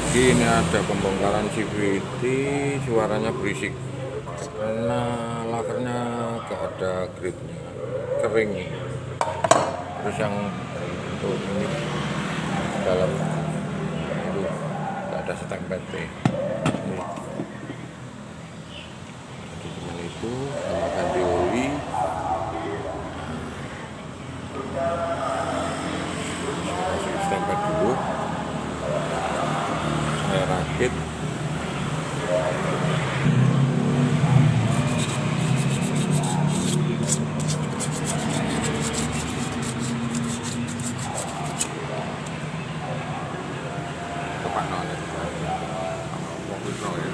Ini ada pembongkaran CVT, suaranya berisik karena lakernya gak ada gripnya, kering. Terus yang untuk ini dalam itu gak ada setek PT. Ini. Jadi cuma itu sama ganti oli. Kasih stempel dulu. Saya rakit. Tepat nol. Fokus nol ya.